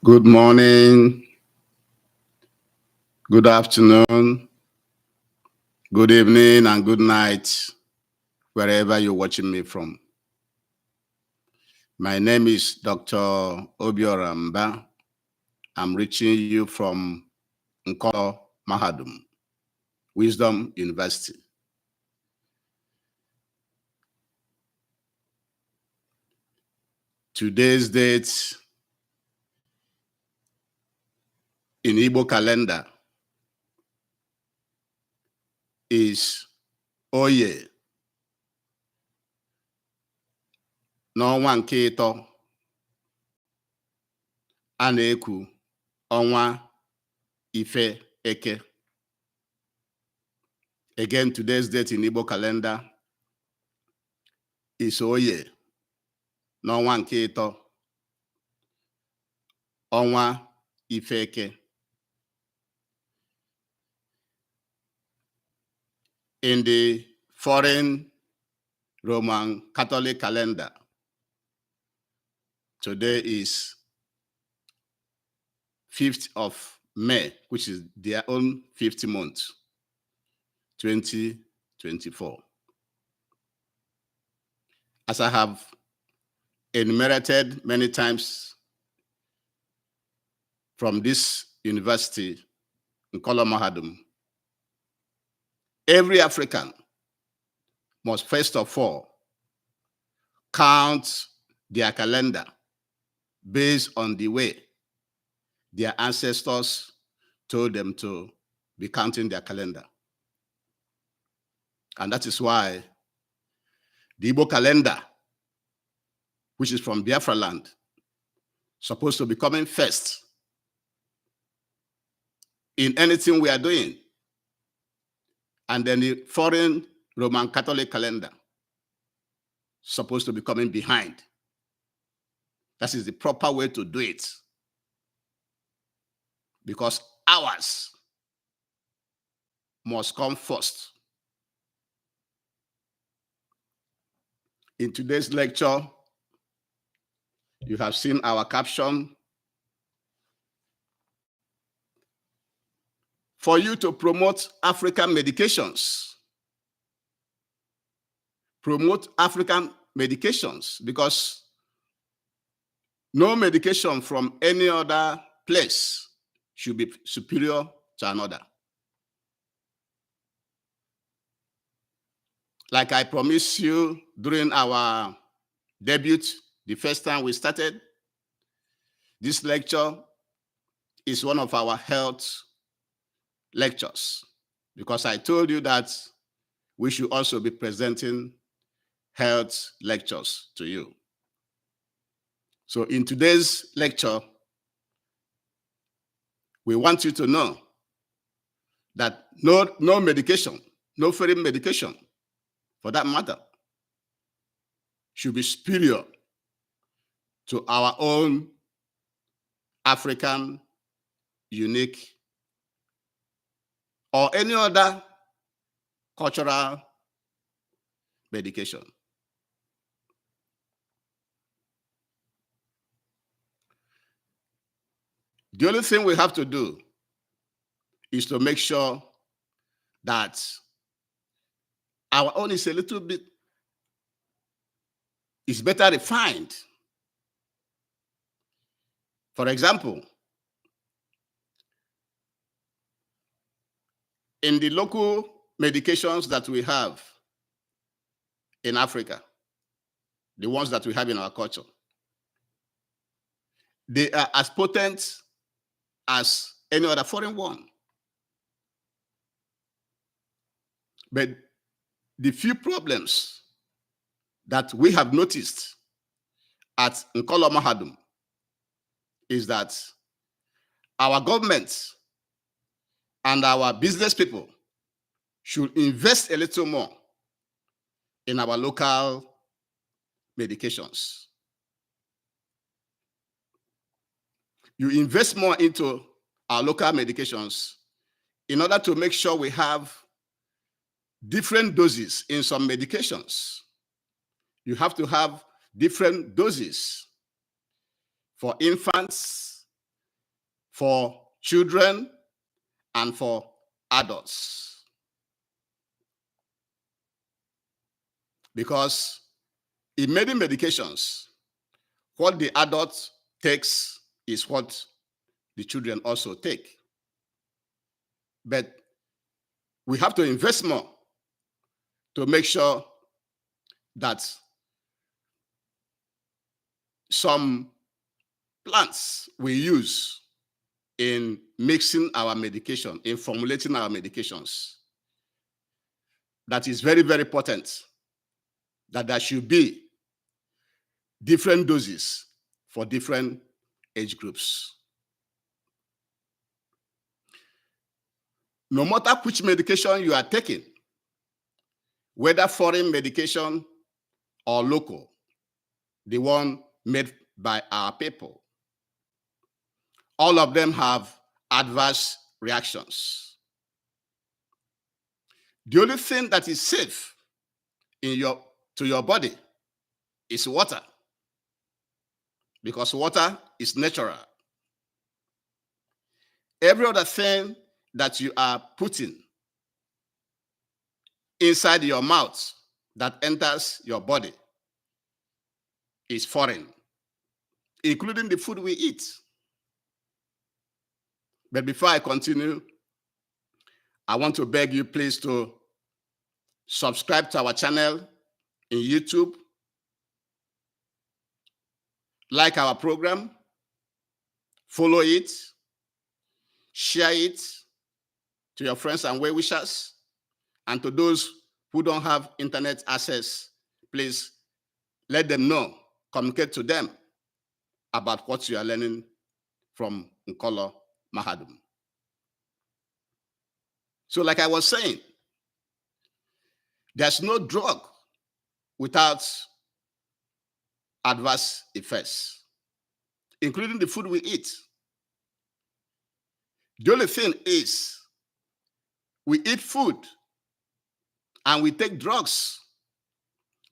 Good morning, good afternoon, good evening, and good night, wherever you're watching me from. My name is Dr. Obiorah Mbah. I'm reaching you from Obiorah Mbah, Wisdom University. Today's date in Igbo calendar is Oye, n'ọnwa nke ịtọ a na-ekwu ọnwa Ife Eke. Again, today's date in Igbo calendar is Oye, n'ọnwa nke ịtọ ọnwa Ife Eke. In the foreign Roman Catholic calendar, today is 5th of May, which is their own 5th month, 2024. As I have enumerated many times from this university in Obiorah, every African must first of all count their calendar based on the way their ancestors told them to be counting their calendar. And that is why the Igbo calendar, which is from Biafra land, supposed to be coming first in anything we are doing. And then the foreign Roman Catholic calendar supposed to be coming behind. That is the proper way to do it. Because ours must come first. In today's lecture, you have seen our caption. For you to promote African medications. Promote African medications, because no medication from any other place should be superior to another. Like I promised you during our debut, the first time we started, this lecture is one of our health lectures, because I told you that we should also be presenting health lectures to you. So in today's lecture, we want you to know that no medication, no foreign medication, for that matter, should be superior to our own African, unique, or any other cultural medication. The only thing we have to do is to make sure that our own is a little bit, is better refined. For example, in the local medications that we have in Africa, the ones that we have in our culture, they are as potent as any other foreign one. But the few problems that we have noticed at Obiorah Mbah is that our government and our business people should invest a little more in our local medications. You invest more into our local medications in order to make sure we have different doses in some medications. You have to have different doses for infants, for children and for adults. Because in many medications, what the adult takes is what the children also take. But we have to invest more to make sure that some plants we use in mixing our medication, in formulating our medications, that is very, very important, that there should be different doses for different age groups. No matter which medication you are taking, whether foreign medication or local, the one made by our people, all of them have adverse reactions. The only thing that is safe to your body is water, because water is natural. Every other thing that you are putting inside your mouth that enters your body is foreign, including the food we eat. But before I continue, I want to beg you please to subscribe to our channel in YouTube, like our program, follow it, share it to your friends and well-wishers, and to those who don't have internet access, please let them know, communicate to them about what you are learning from Nkolo Mahadum. So like I was saying, there's no drug without adverse effects, including the food we eat. The only thing is, we eat food and we take drugs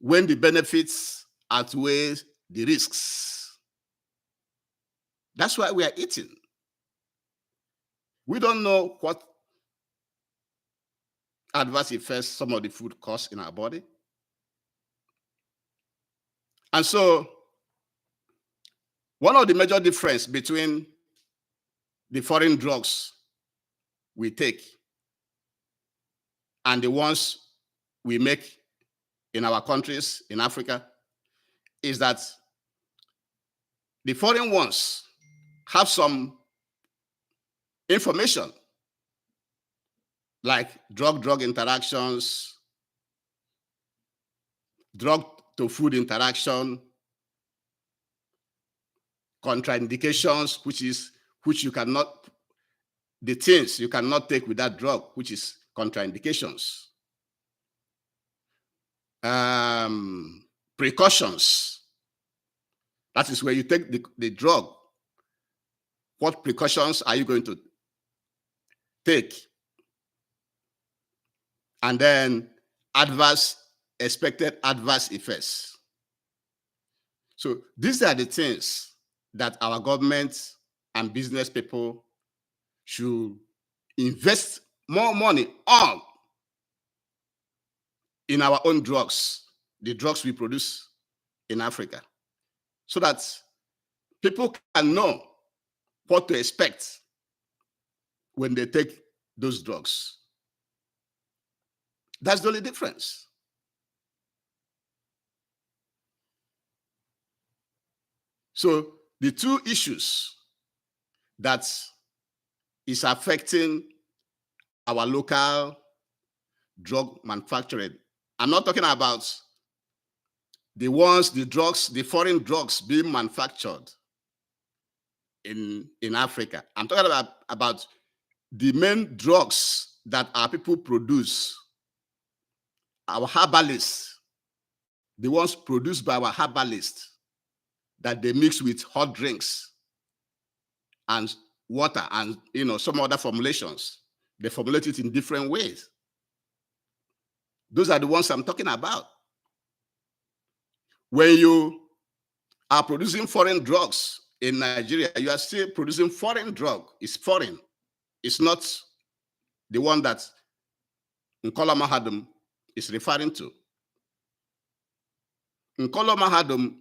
when the benefits outweigh the risks. That's why we are eating. We don't know what adverse effects some of the food cause in our body. And so, one of the major differences between the foreign drugs we take and the ones we make in our countries in Africa is that the foreign ones have some information like drug-drug interactions, drug-to-food interaction, contraindications, which you cannot, the things you cannot take with that drug, which is contraindications. Precautions. That is where you take the drug. What precautions are you going to take? And then expected adverse effects. So these are the things that our government and business people should invest more money on in our own drugs, the drugs we produce in Africa, so that people can know what to expect when they take those drugs. That's the only difference. So the two issues that is affecting our local drug manufacturing, I'm not talking about the foreign drugs being manufactured in Africa. I'm talking about the main drugs that our people produce, our herbalists, the ones produced by our herbalists, that they mix with hot drinks and water and some other formulations. They formulate it in different ways. Those are the ones I'm talking about. When you are producing foreign drugs in Nigeria, you are still producing foreign drug. It's foreign. It's not the one that Obiorah Mbah is referring to. Obiorah Mbah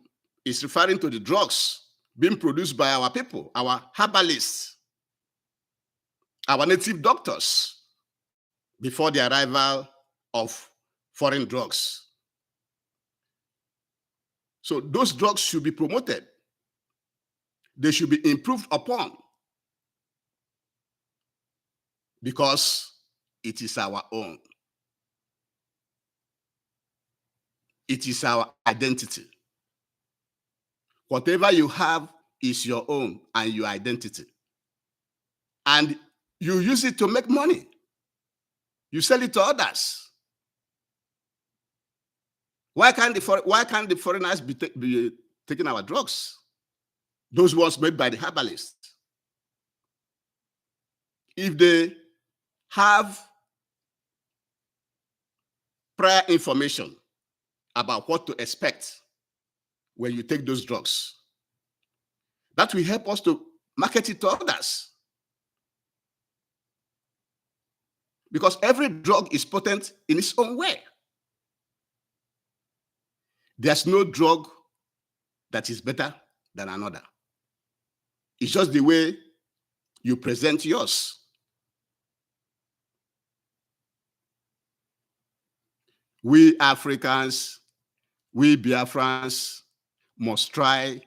is referring to the drugs being produced by our people, our herbalists, our native doctors, before the arrival of foreign drugs. So those drugs should be promoted. They should be improved upon, because it is our own. It is our identity. Whatever you have is your own and your identity. And you use it to make money. You sell it to others. Why can't the foreigners be taking our drugs? Those ones made by the herbalists. If they have prior information about what to expect when you take those drugs, that will help us to market it to others. Because every drug is potent in its own way. There's no drug that is better than another. It's just the way you present yours. We Africans, we Biafrans must try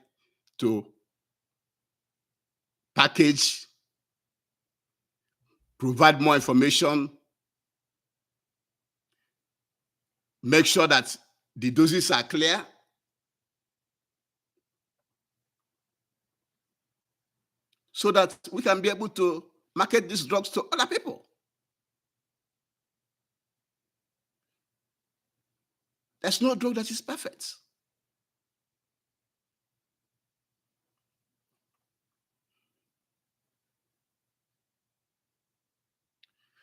to package, provide more information, make sure that the doses are clear, so that we can be able to market these drugs to other people. There's no drug that is perfect.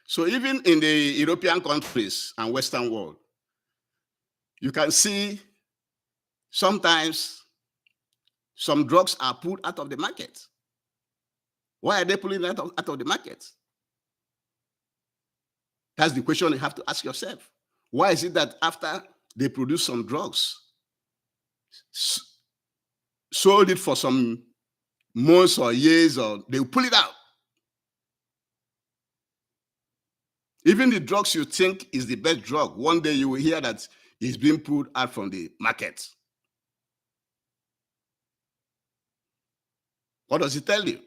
So even in the European countries and Western world, you can see sometimes some drugs are pulled out of the market. Why are they pulling it out of the market? That's the question you have to ask yourself. Why is it that after they produce some drugs, sold it for some months or years, or they pull it out? Even the drugs you think is the best drug, one day you will hear that it's being pulled out from the market. What does it tell you?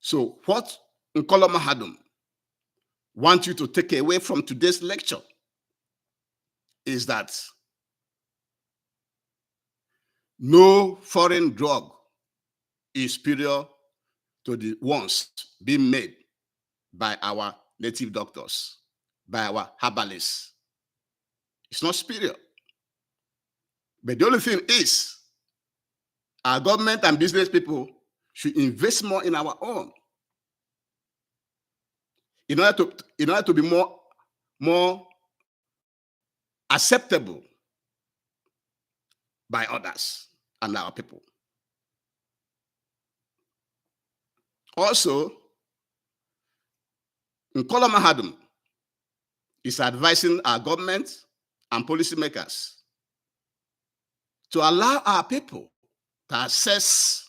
So what Obiorah Mbah wants you to take away from today's lecture is that no foreign drug is superior to the ones being made by our native doctors, by our herbalists. It's not superior. But the only thing is, our government and business people should invest more in our own, in order to be more acceptable by others and our people. Also, Obiorah Mbah is advising our government and policymakers to allow our people to access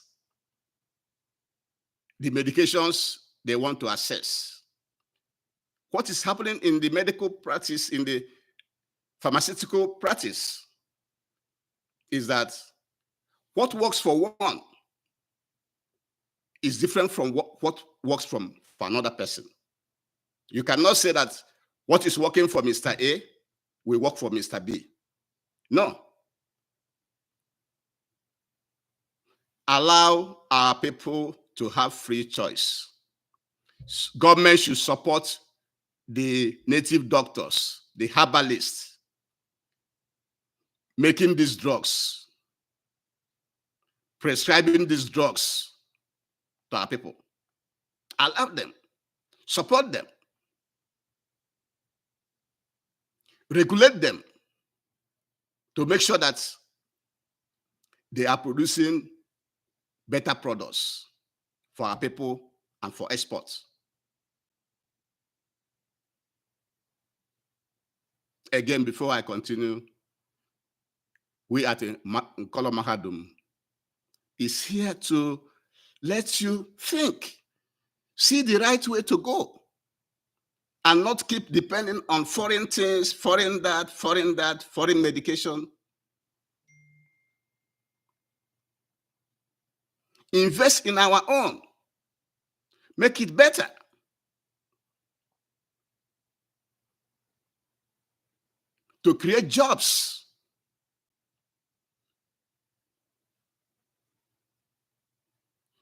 the medications they want to access. What is happening in the medical practice, in the pharmaceutical practice, is that what works for one is different from what works for another person. You cannot say that what is working for Mr. A will work for Mr. B. No. Allow our people to have free choice. Government should support the native doctors, the herbalists, making these drugs, prescribing these drugs to our people. Allow them, support them, regulate them, to make sure that they are producing better products for our people and for exports. Again, before I continue, we at Nkolo Mahadum is here to let you think, see the right way to go, and not keep depending on foreign things, foreign that, foreign medication. Invest in our own. Make it better. To create jobs.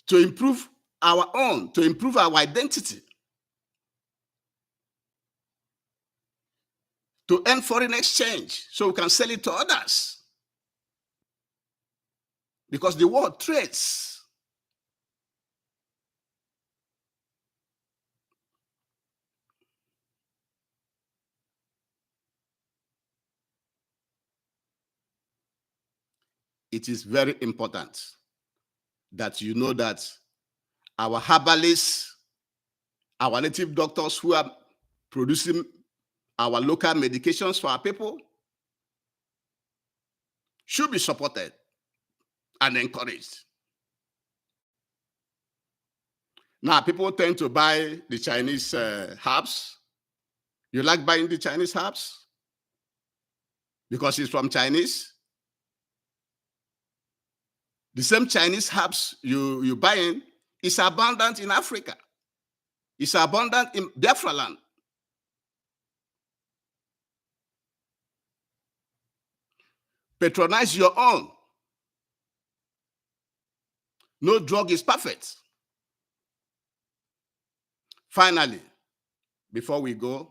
To improve our own, to improve our identity. To earn foreign exchange so we can sell it to others. Because the world trades. It is very important that you know that our herbalists, our native doctors who are producing our local medications for our people should be supported and encouraged. Now, people tend to buy the Chinese herbs. You like buying the Chinese herbs? Because it's from Chinese. The same Chinese herbs you buying is abundant in Africa. It's abundant in Biafra land. Patronize your own. No drug is perfect. Finally, before we go,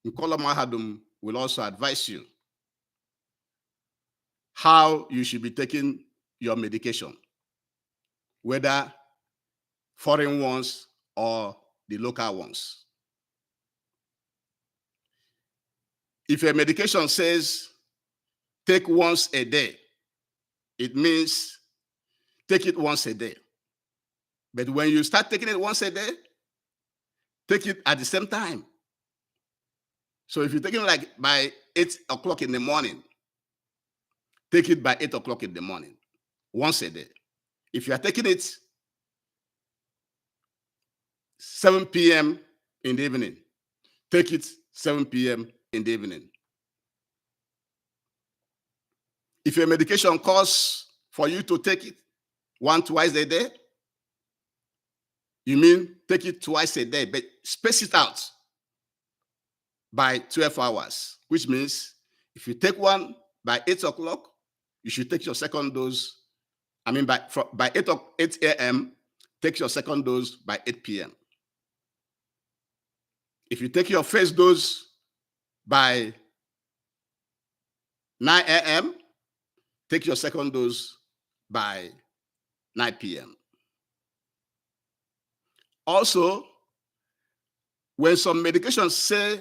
Nkolo Mahadum will also advise you how you should be taking your medication, whether foreign ones or the local ones. If a medication says take once a day, it means take it once a day. But when you start taking it once a day, take it at the same time. So if you're taking it like by 8 o'clock in the morning, take it by 8 o'clock in the morning, once a day. If you are taking it 7 p.m. in the evening, take it 7 p.m. in the evening. If your medication calls for you to take it twice a day, you mean take it twice a day, but space it out by 12 hours, which means if you take one by 8 o'clock, you should take your second dose. I mean, by 8 a.m., take your second dose by 8 p.m. If you take your first dose by 9 a.m., take your second dose by 9 p.m. Also, when some medications say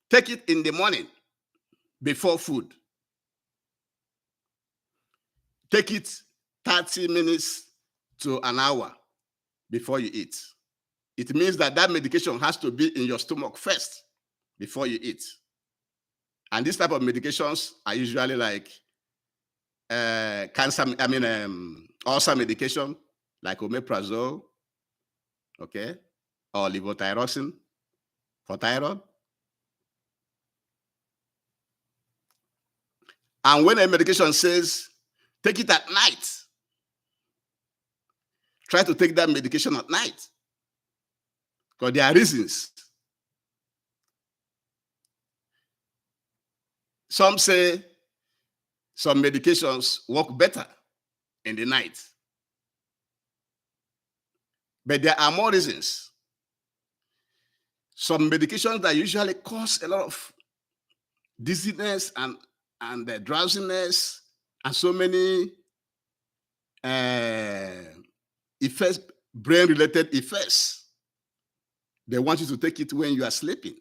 take it in the morning before food, take it 30 minutes to an hour before you eat. It means that that medication has to be in your stomach first before you eat. And this type of medications are usually like ulcer medication, like omeprazole, okay, or levothyroxine for thyroid. And when a medication says take it at night, try to take that medication at night, because there are reasons. Some say some medications work better in the night. But there are more reasons. Some medications that usually cause a lot of dizziness and drowsiness and so many effects, brain-related effects. They want you to take it when you are sleeping.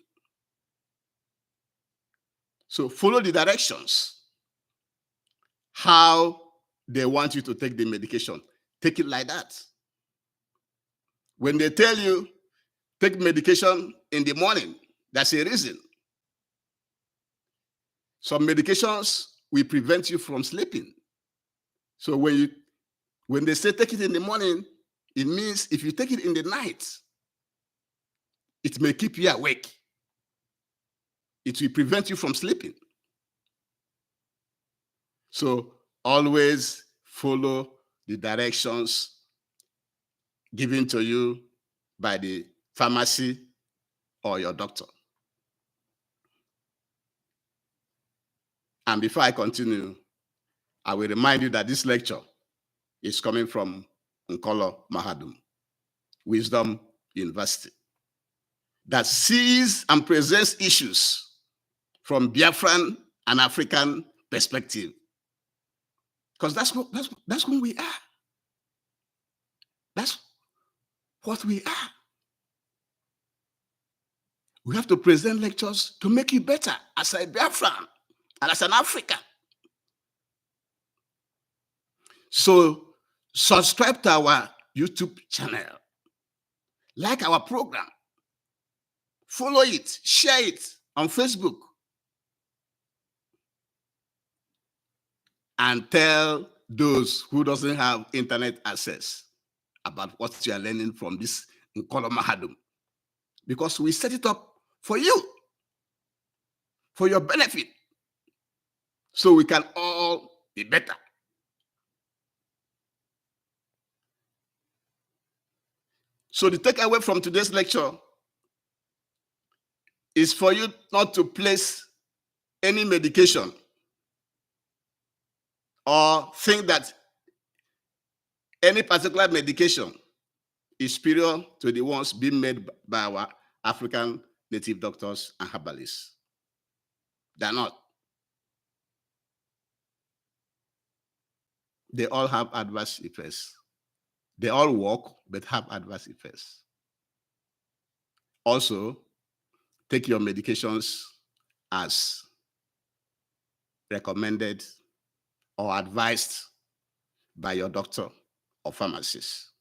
So follow the directions. How they want you to take the medication, take it like that. When they tell you take medication in the morning, that's a reason. Some medications will prevent you from sleeping. So when they say take it in the morning, it means if you take it in the night, it may keep you awake. It will prevent you from sleeping. So always follow the directions given to you by the pharmacy or your doctor. And before I continue, I will remind you that this lecture is coming from Obiorah Mbah, Wisdom University, that sees and presents issues from Biafran and African perspective. Because that's who we are. That's what we are. We have to present lectures to make you better as a Biafran and as an African. So subscribe to our YouTube channel, like our program, follow it, share it on Facebook, and tell those who doesn't have internet access about what you are learning from this Obiorah Mbah, because we set it up for you, for your benefit, so we can all be better. So the takeaway from today's lecture is for you not to place any medication or think that any particular medication is superior to the ones being made by our African native doctors and herbalists. They're not. They all have adverse effects. They all work, but have adverse effects. Also, take your medications as recommended or advised by your doctor or pharmacist.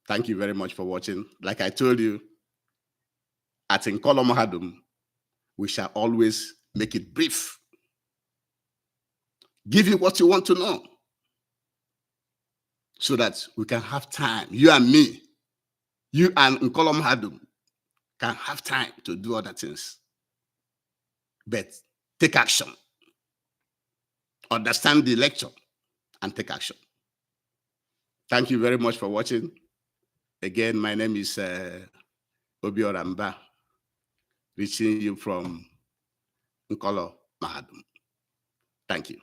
Thank you very much for watching. Like I told you, at Obiorah Mbah, we shall always make it brief. Give you what you want to know so that we can have time, you and me, you and Obiorah Mbah can have time to do other things. But take action. Understand the lecture and take action. Thank you very much for watching. Again, my name is Obiorah Mbah, reaching you from Obiorah Mbah. Thank you.